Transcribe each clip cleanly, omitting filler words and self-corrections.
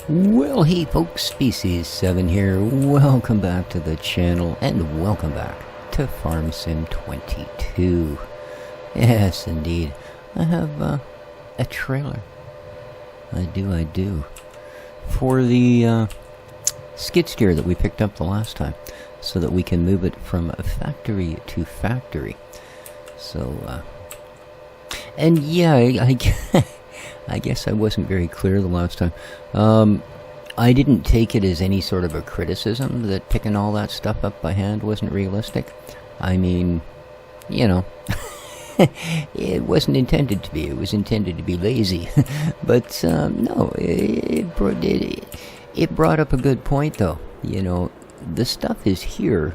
Well, hey folks, Species 7 here. Welcome back to the channel, and welcome back to Farm Sim 22. Yes, indeed. I have a trailer. I do. For the skid steer that we picked up the last time, so that we can move it from factory to factory. So, and yeah, I guess I wasn't very clear the last time. I didn't take it as any sort of a criticism that picking all that stuff up by hand wasn't realistic. I mean, you know, it wasn't intended to be. It was intended to be lazy. But no, it brought up a good point, though. You know, the stuff is here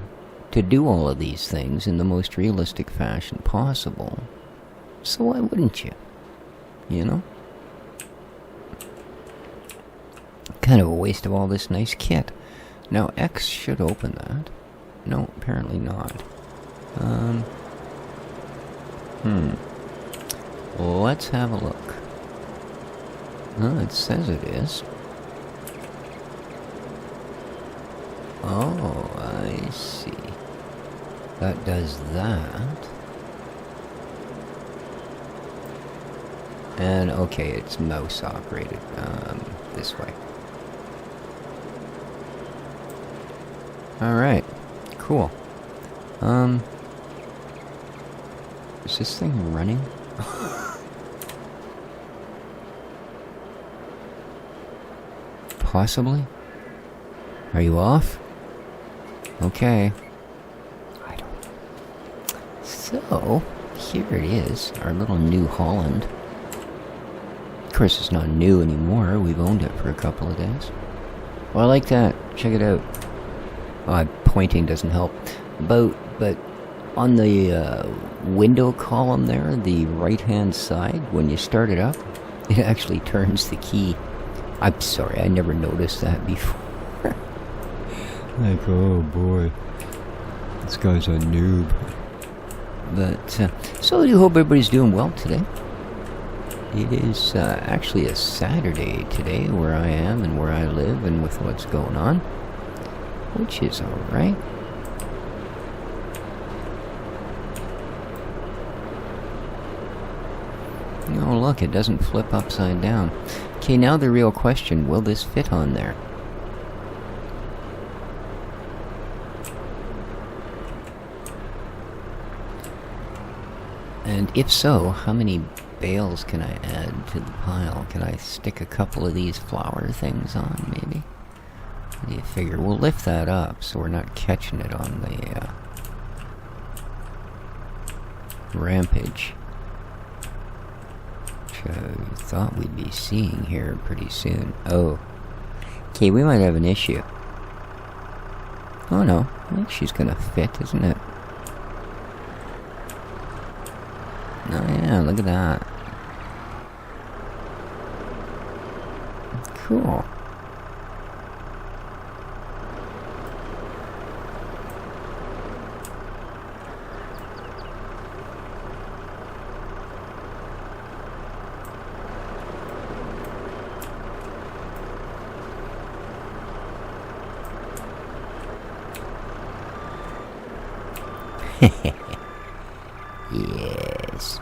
to do all of these things in the most realistic fashion possible. So why wouldn't you? You know? Kind of a waste of all this nice kit. Now, X should open that. No, apparently not. Let's have a look. Oh, it says it is. Oh, I see. That does that. And, okay, it's mouse operated. This way. Alright, cool. Is this thing running? Possibly? Are you off? Okay. I don't know. So, here it is, our little New Holland. Of course, it's not new anymore. We've owned it for a couple of days. Well, I like that. Check it out. Pointing doesn't help. But on the window column there, the right-hand side, when you start it up, it actually turns the key. I'm sorry, I never noticed that before. Like, oh boy, this guy's a noob. But, so I do hope everybody's doing well today. It is actually a Saturday today where I am and where I live and with what's going on. Which is alright. Oh look, it doesn't flip upside down. Okay, now the real question, will this fit on there? And if so, how many bales can I add to the pile? Can I stick a couple of these flower things on, maybe? What do you figure? We'll lift that up so we're not catching it on the rampage. Which I thought we'd be seeing here pretty soon. Oh. Okay, we might have an issue. Oh no, I think she's gonna fit, isn't it? Oh yeah, look at that. Cool. Yes.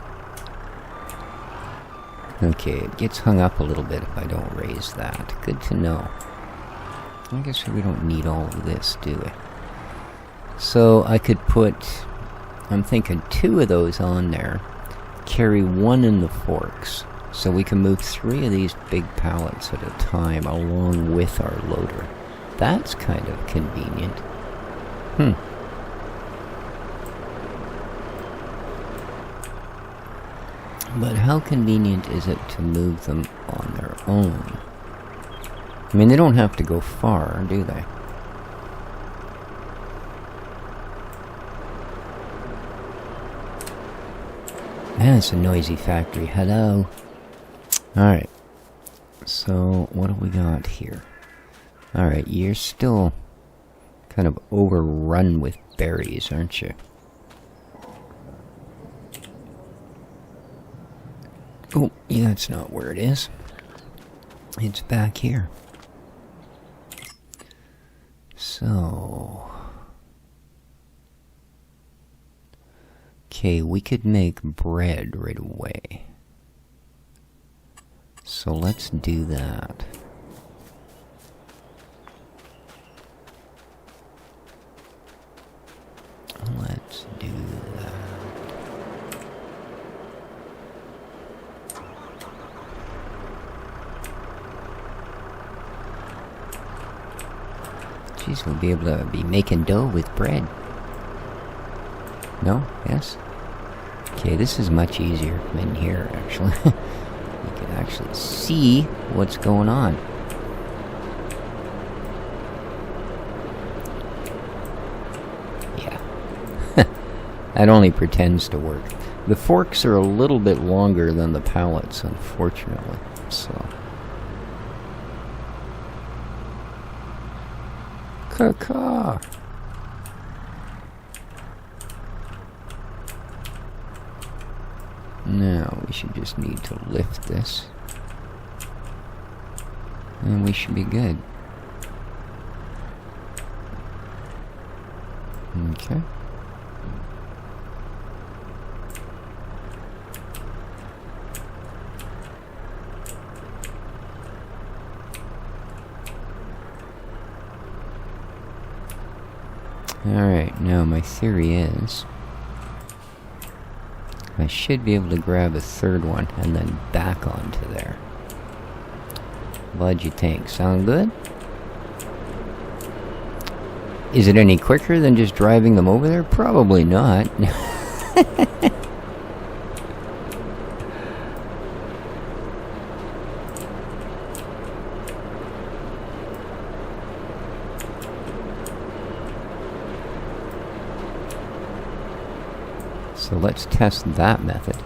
Okay, it gets hung up a little bit if I don't raise that. Good to know. I guess we don't need all of this, do we? So I could put, I'm thinking 2 of those on there, carry 1 in the forks, so we can move 3 of these big pallets at a time along with our loader. That's kind of convenient. But how convenient is it to move them on their own? I mean, they don't have to go far, do they? Man, it's a noisy factory. Hello. Alright. So, what do we got here? Alright, you're still kind of overrun with berries, aren't you? Oh, yeah, that's not where it is. It's back here. So... Okay, we could make bread right away. So let's do that. Let's do that. Jeez, we'll be able to be making dough with bread. No? Yes? Okay, this is much easier in here, actually. You can actually see what's going on. Yeah. That only pretends to work. The forks are a little bit longer than the pallets, unfortunately. So... Caw-caw! Now, we should just need to lift this. And we should be good. Okay. Alright, now my theory is... I should be able to grab a third one and then back onto there. What'd you think? Sound good? Is it any quicker than just driving them over there? Probably not. So let's test that method.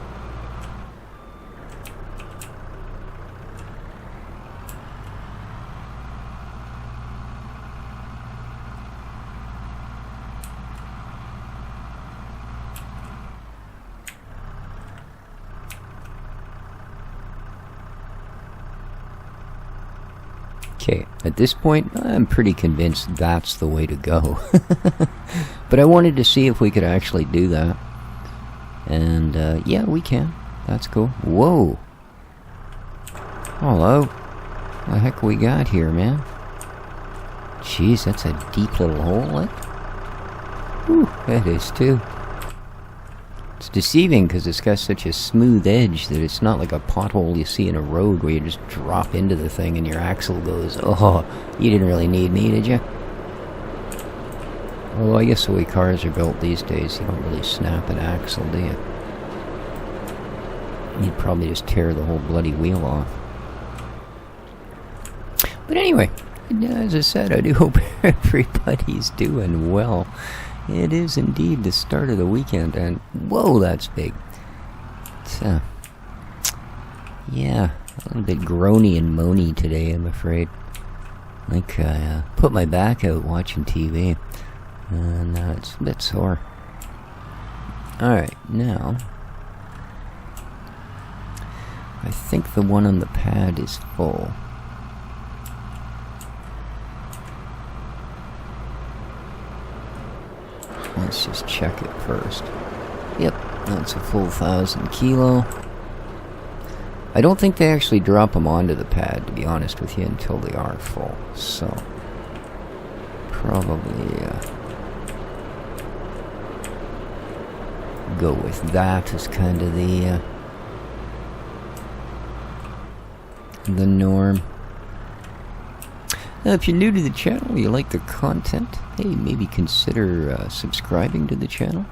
Okay, at this point, I'm pretty convinced that's the way to go. But I wanted to see if we could actually do that. And, yeah, we can. That's cool. Whoa! Hello. What the heck we got here, man? Jeez, that's a deep little hole, eh? Whew, that is too. It's deceiving because it's got such a smooth edge that it's not like a pothole you see in a road where you just drop into the thing and your axle goes, oh, you didn't really need me, did you? Although I guess the way cars are built these days, you don't really snap an axle, do you? You'd probably just tear the whole bloody wheel off. But anyway, as I said, I do hope everybody's doing well. It is indeed the start of the weekend, and whoa, that's big. It's, yeah, a little bit groany and moany today, I'm afraid. Like I put my back out watching TV, and it's a bit sore. Alright, now, I think the one on the pad is full. Let's just check it first. Yep, that's a full 1,000 kilo. I don't think they actually drop them onto the pad, to be honest with you, until they are full. So, probably go with that as kind of the norm. Now, if you're new to the channel, you like the content, hey, maybe consider subscribing to the channel.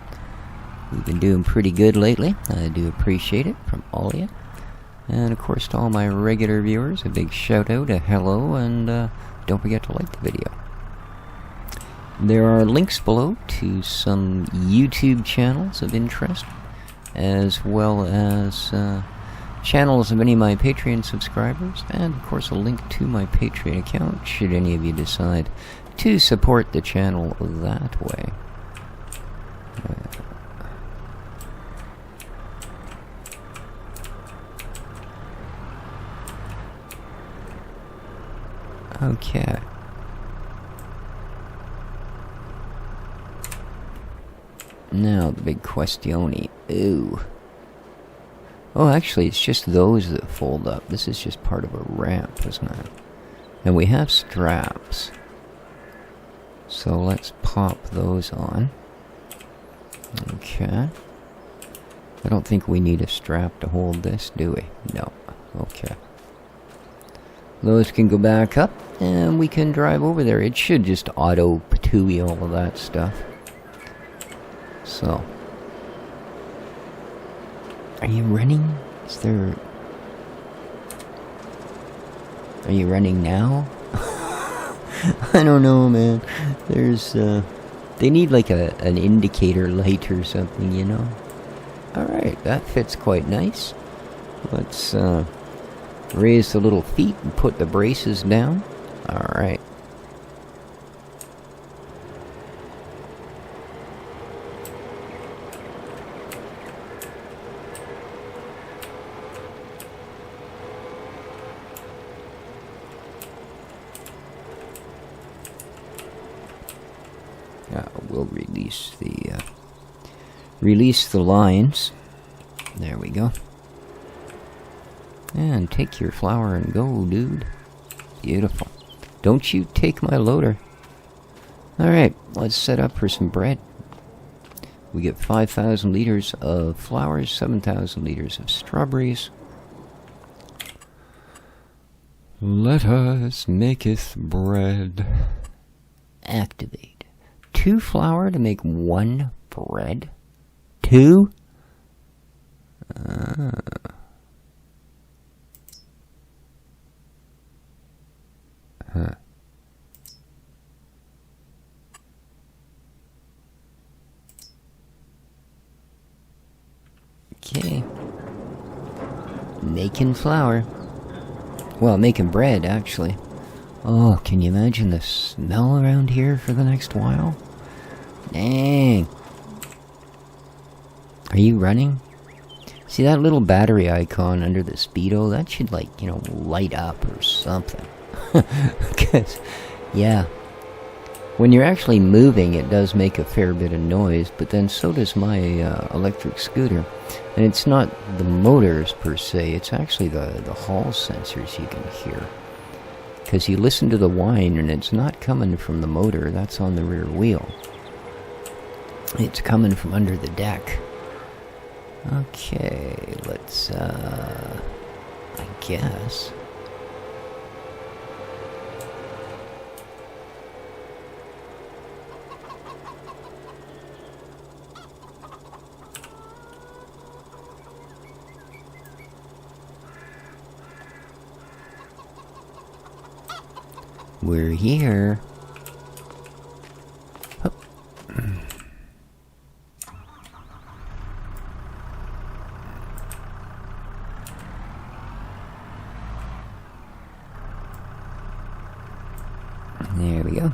We've been doing pretty good lately. I do appreciate it, from Elliot. And of course, to all my regular viewers, a big shout out, a hello, and don't forget to like the video. There are links below to some YouTube channels of interest, as well as channels of any of my Patreon subscribers, and of course a link to my Patreon account, should any of you decide to support the channel that way. Okay. Now, the big questione. Ooh. Oh, actually, it's just those that fold up. This is just part of a ramp, isn't it? And we have straps. So let's pop those on. Okay. I don't think we need a strap to hold this, do we? No. Okay. Those can go back up, and we can drive over there. It should just auto-patooey all of that stuff. So. Are you running? Is there... Are you running now? I don't know, man. There's, they need like an indicator light or something, you know? Alright, that fits quite nice. Let's, raise the little feet and put the braces down. Alright. We'll release the lines. There we go. And take your flour and go, dude. Beautiful. Don't you take my loader. Alright, let's set up for some bread. We get 5,000 liters of flour, 7,000 liters of strawberries. Let us maketh bread. Activate. 2 flour to make 1 bread? 2? Huh. Okay. Making flour. Well, making bread, actually. Oh, can you imagine the smell around here for the next while? Dang. Are you running? See that little battery icon under the speedo? That should, like, you know, light up or something. Because, yeah. When you're actually moving, it does make a fair bit of noise, but then so does my electric scooter. And it's not the motors, per se. It's actually the hall sensors you can hear. Because you listen to the whine, and it's not coming from the motor. That's on the rear wheel. It's coming from under the deck. Okay, let's, I guess. We're here. Oh. There we go.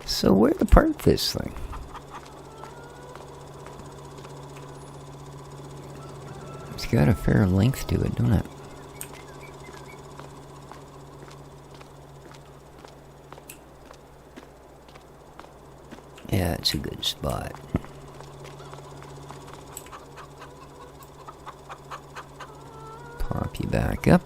So where to park this thing? It's got a fair length to it, don't it? Yeah, it's a good spot. Pop you back up.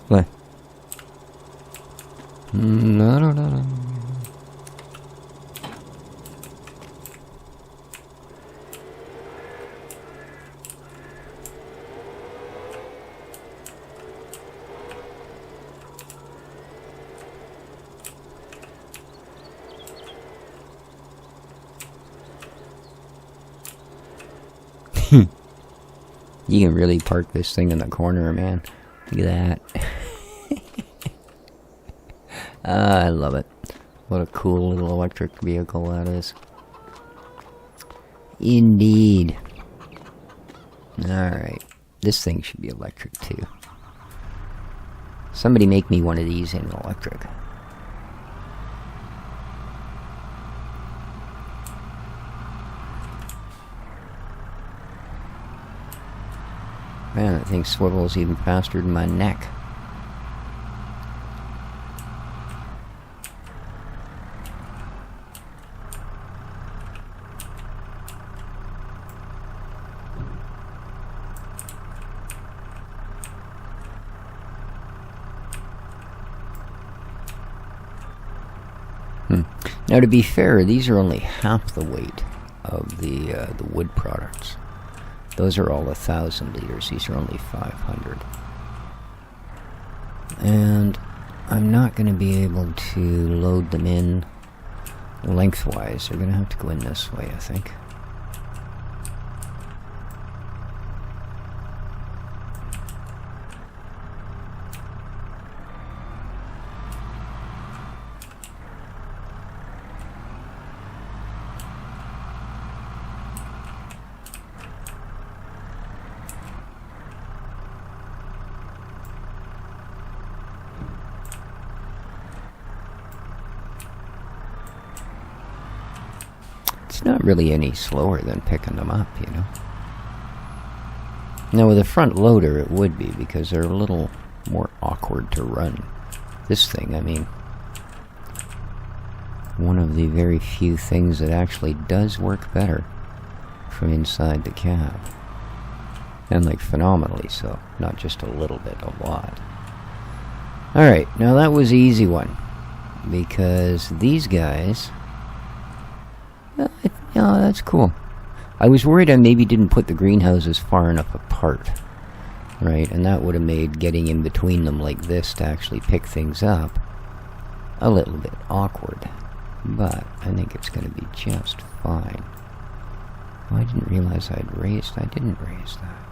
What? No. You can really park this thing in the corner, man. Look at that. I love it. What a cool little electric vehicle that is. Indeed. Alright. This thing should be electric too. Somebody make me one of these in electric. Man, that thing swivels even faster than my neck. Now, to be fair, these are only half the weight of the wood products. Those are all 1,000 liters. These are only 500. And I'm not going to be able to load them in lengthwise. They're going to have to go in this way, I think. It's not really any slower than picking them up, you know. Now, with a front loader, it would be, because they're a little more awkward to run. This thing, I mean, one of the very few things that actually does work better from inside the cab. And, like, phenomenally so. Not just a little bit, a lot. Alright, now that was an easy one. Because these guys... yeah, that's cool. I was worried I maybe didn't put the greenhouses far enough apart, right? And that would have made getting in between them like this to actually pick things up a little bit awkward. But I think it's going to be just fine. Oh, I didn't realize I didn't raise that.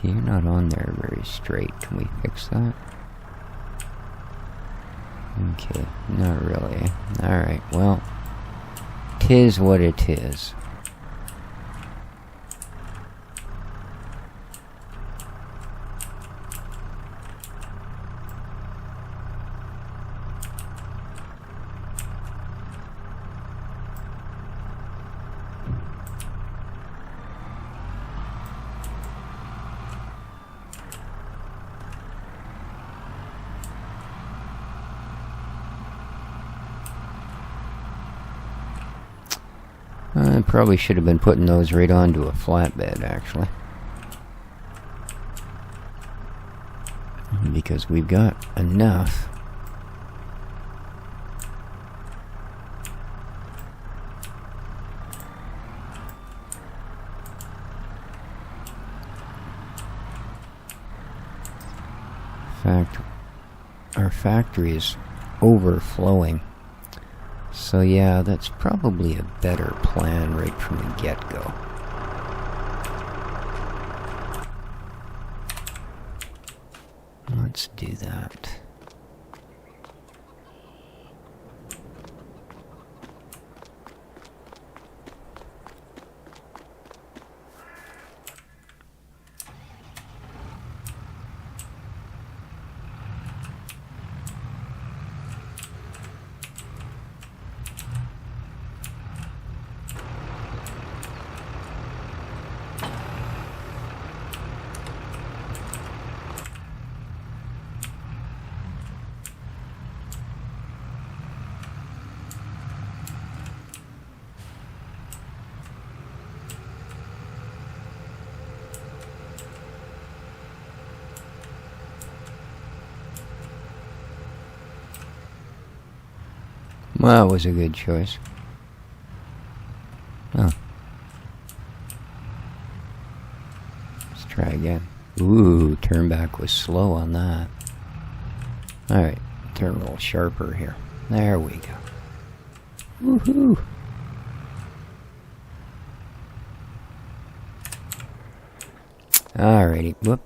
Okay, you're not on there very straight. Can we fix that? Okay, not really. Alright, well, 'tis what it is. I probably should have been putting those right onto a flatbed, actually. Because we've got enough. Our factory is overflowing. So yeah, that's probably a better plan right from the get-go. Let's do that. Well, that was a good choice. Oh. Let's try again. Ooh, turn back was slow on that. Alright, turn a little sharper here. There we go. Woohoo! Alrighty, whoop.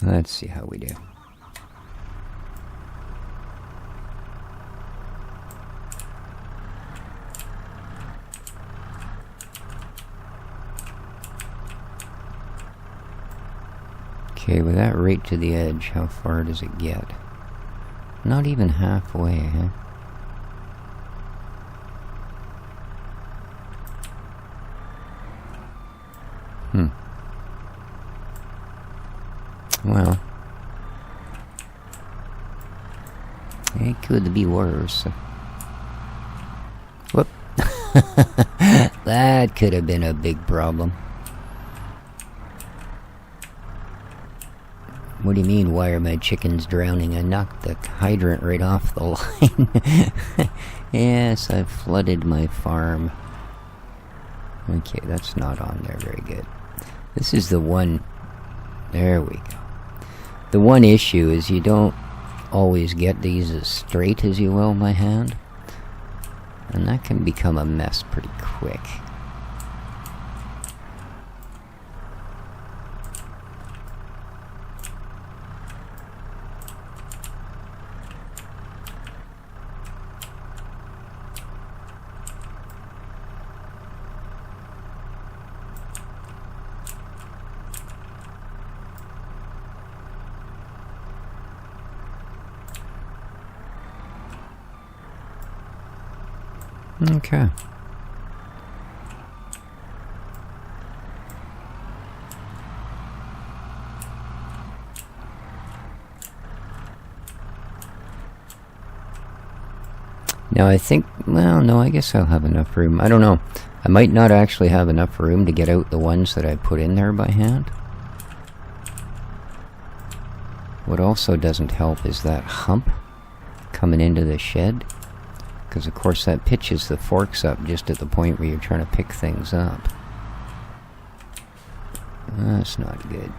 Let's see how we do. Okay, with that right to the edge, how far does it get? Not even halfway, huh? Well, it could be worse. Whoop. That could have been a big problem. What do you mean, why are my chickens drowning? I knocked the hydrant right off the line. Yes, I've flooded my farm. Okay, that's not on there very good. This is the one... There we go. The one issue is you don't always get these as straight as you will by hand. And that can become a mess pretty quick. Okay. Now I think, well, no, I guess I'll have enough room. I don't know. I might not actually have enough room to get out the ones that I put in there by hand. What also doesn't help is that hump coming into the shed. Because of course that pitches the forks up just at the point where you're trying to pick things up. That's not good.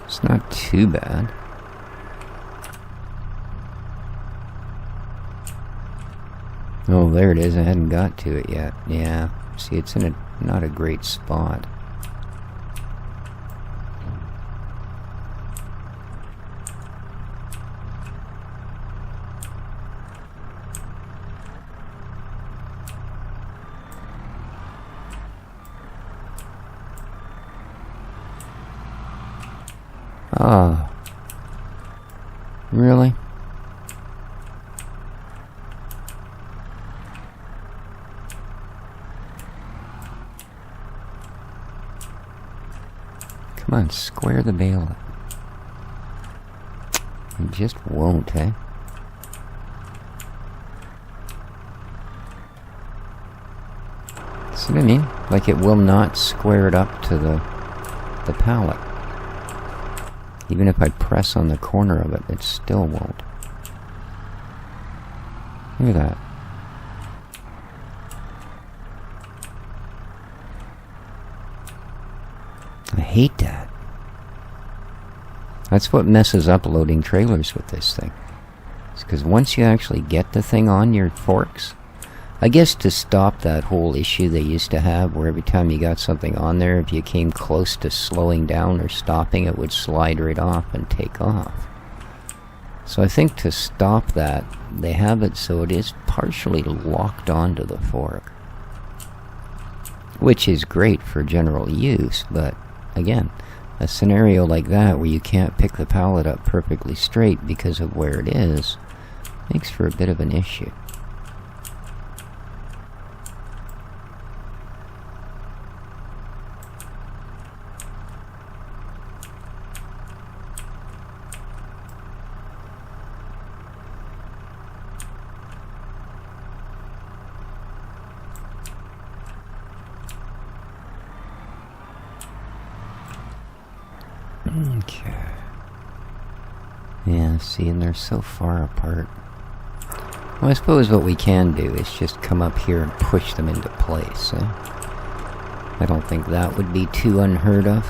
It's not too bad. Oh, there it is. I hadn't got to it yet. Yeah. See, it's in not a great spot. Oh. Really? Come on, square the bale. It just won't, eh? See what I mean? Like it will not square it up to the pallet. Even if I press on the corner of it, it still won't. Look at that. I hate that. That's what messes up loading trailers with this thing. It's because once you actually get the thing on your forks, I guess to stop that whole issue they used to have where every time you got something on there, if you came close to slowing down or stopping, it would slide right off and take off. So I think to stop that, they have it so it is partially locked onto the fork. Which is great for general use, but again, a scenario like that where you can't pick the pallet up perfectly straight because of where it is, makes for a bit of an issue. Okay. Yeah, see, and they're so far apart. Well, I suppose what we can do is just come up here and push them into place, eh? I don't think that would be too unheard of.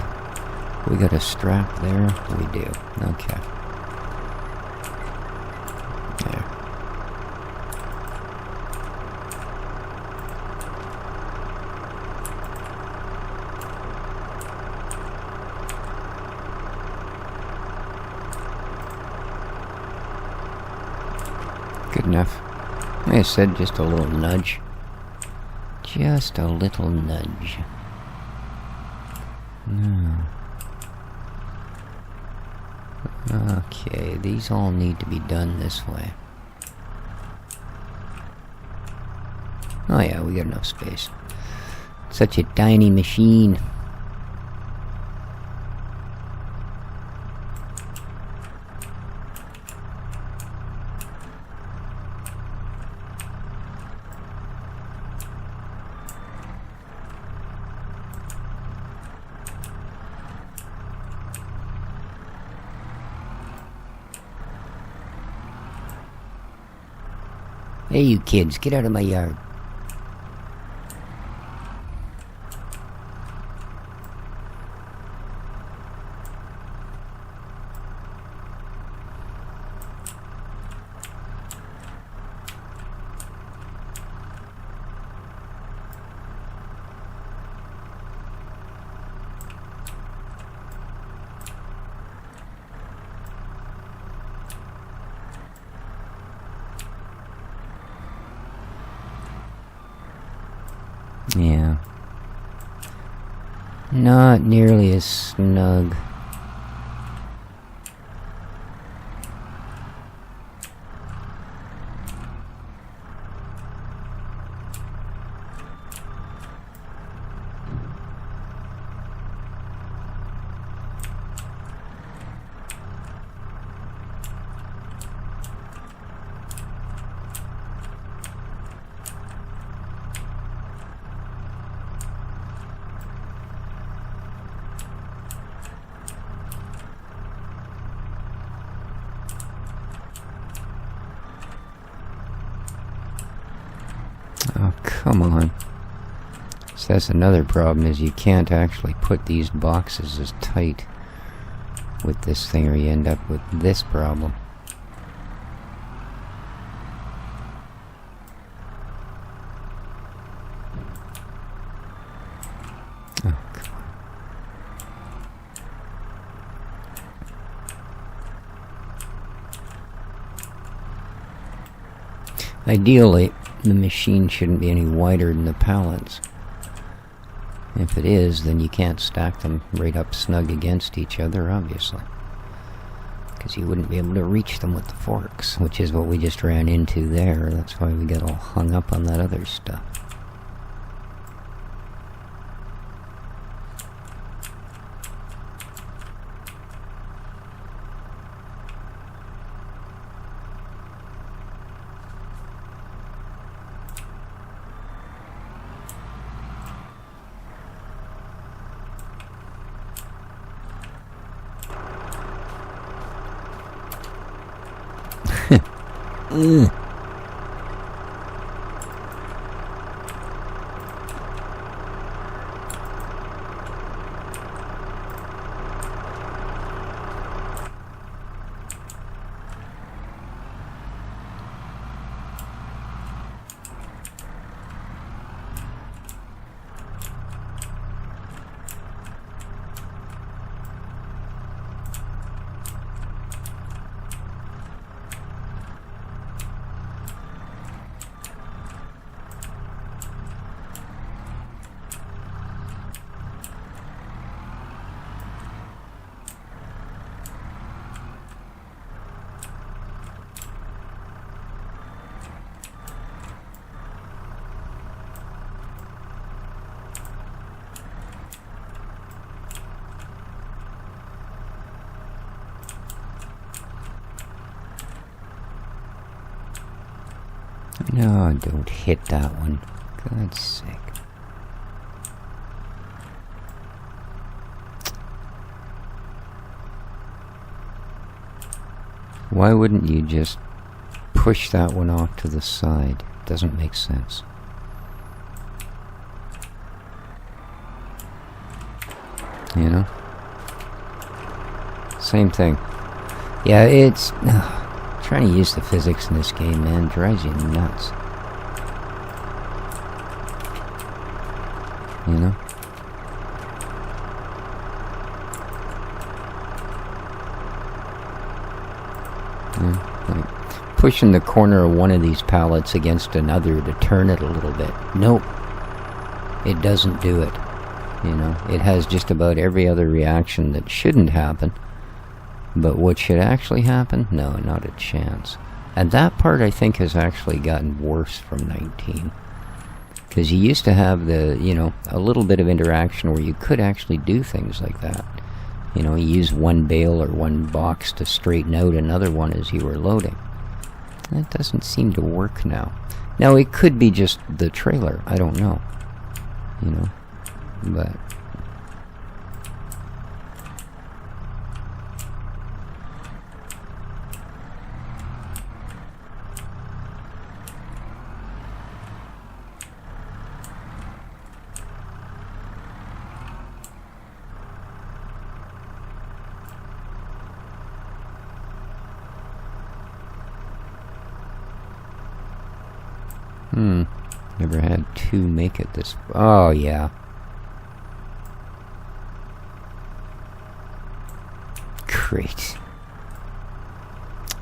We got a strap there? We do. Okay. There. Good enough. Like I said, just a little nudge. Just a little nudge. No. Okay, these all need to be done this way. Oh yeah, we got enough space. Such a tiny machine. Hey, you kids, get out of my yard. Yeah. Not nearly as snug. Oh, come on. So that's another problem, is you can't actually put these boxes as tight with this thing, or you end up with this problem. Oh, come on. Ideally, the machine shouldn't be any wider than the pallets. If it is, then you can't stack them right up snug against each other, obviously. Because you wouldn't be able to reach them with the forks, which is what we just ran into there. That's why we got all hung up on that other stuff. Ugh. No, don't hit that one. God's sake. Why wouldn't you just push that one off to the side? Doesn't make sense. You know? Same thing. Yeah, it's... trying to use the physics in this game, man, drives you nuts. You know? Yeah, like pushing the corner of one of these pallets against another to turn it a little bit. Nope. It doesn't do it. You know, it has just about every other reaction that shouldn't happen. But what should actually happen? No, not a chance. And that part, I think, has actually gotten worse from 19. Because you used to have the, you know, a little bit of interaction where you could actually do things like that. You know, you use one bale or one box to straighten out another one as you were loading. That doesn't seem to work now. Now, it could be just the trailer. I don't know. You know? But... never had two make it this... Oh, yeah. Great.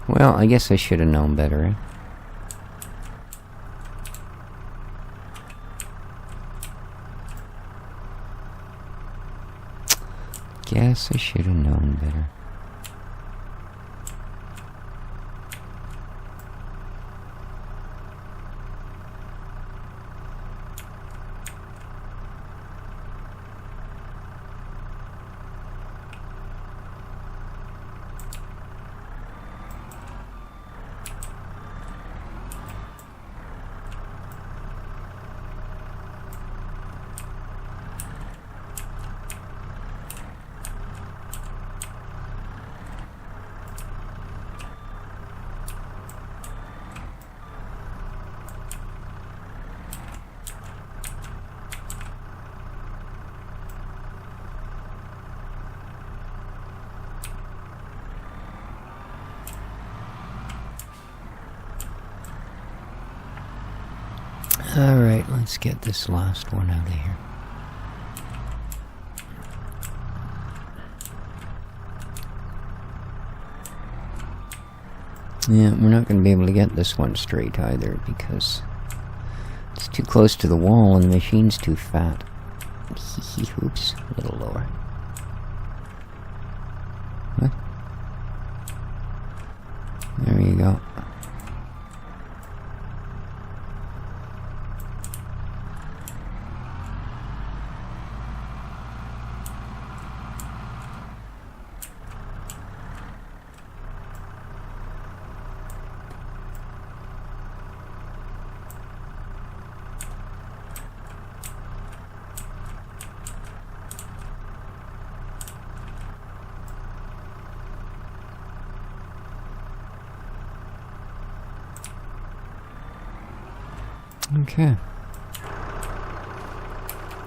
Well, I guess I should have known better, eh? Guess I should have known better. Alright, let's get this last one out of here. Yeah, we're not going to be able to get this one straight either because it's too close to the wall and the machine's too fat. Oops, a little lower. What? There you go. Okay.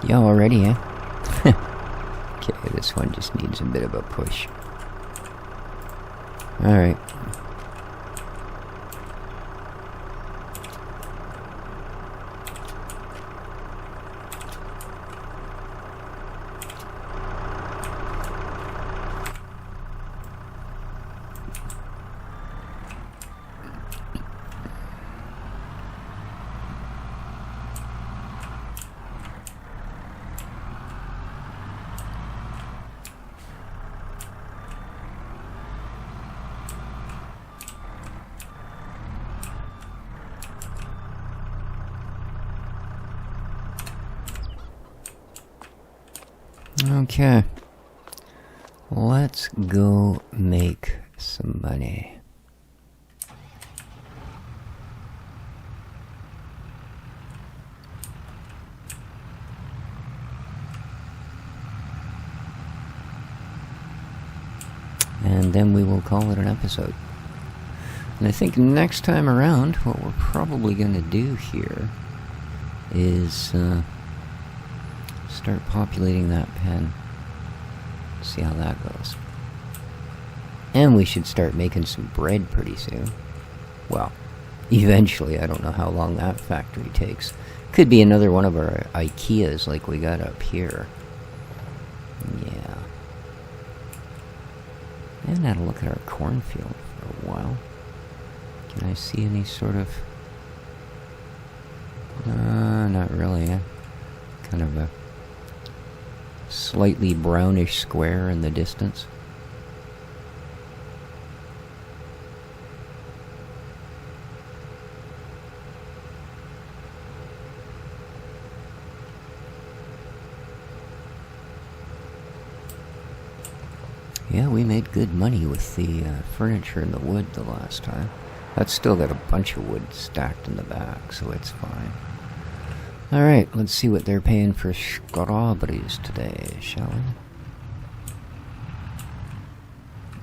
Yeah, already, eh? Okay, this one just needs a bit of a push. Alright. Okay, let's go make some money. And then we will call it an episode. And I think next time around, what we're probably going to do here is start populating that pen. See how that goes. And we should start making some bread pretty soon. Well, eventually. I don't know how long that factory takes. Could be another one of our IKEAs like we got up here. Yeah. And had a look at our cornfield for a while. Can I see any sort of... not really. Kind of a slightly brownish square in the distance. Yeah, we made good money with the furniture and the wood the last time. That's still got a bunch of wood stacked in the back, so it's fine. Alright, let's see what they're paying for strawberries today, shall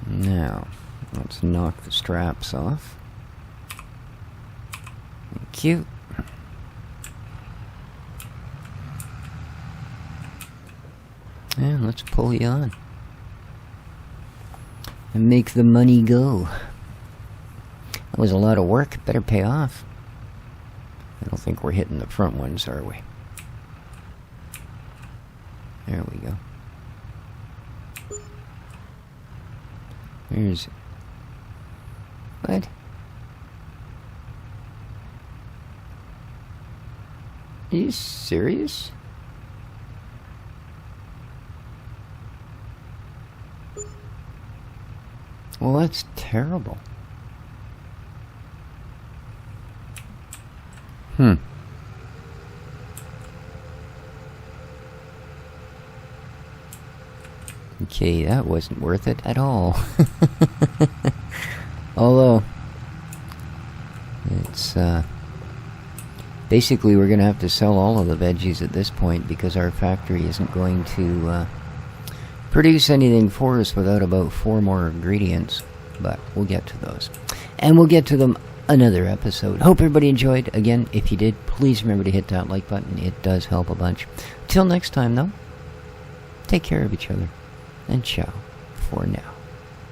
we? Now, let's knock the straps off. Thank you. And let's pull you on. And make the money go. That was a lot of work. Better pay off. I don't think we're hitting the front ones, are we? There we go. Where is it? What? Are you serious? Well, that's terrible. Okay, that wasn't worth it at all. Although, it's, basically we're gonna have to sell all of the veggies at this point because our factory isn't going to, produce anything for us without about 4 more ingredients. But we'll get to those. And we'll get to them another episode. Hope everybody enjoyed. Again, if you did, please remember to hit that like button. It does help a bunch. Till next time, though, take care of each other. And ciao for now.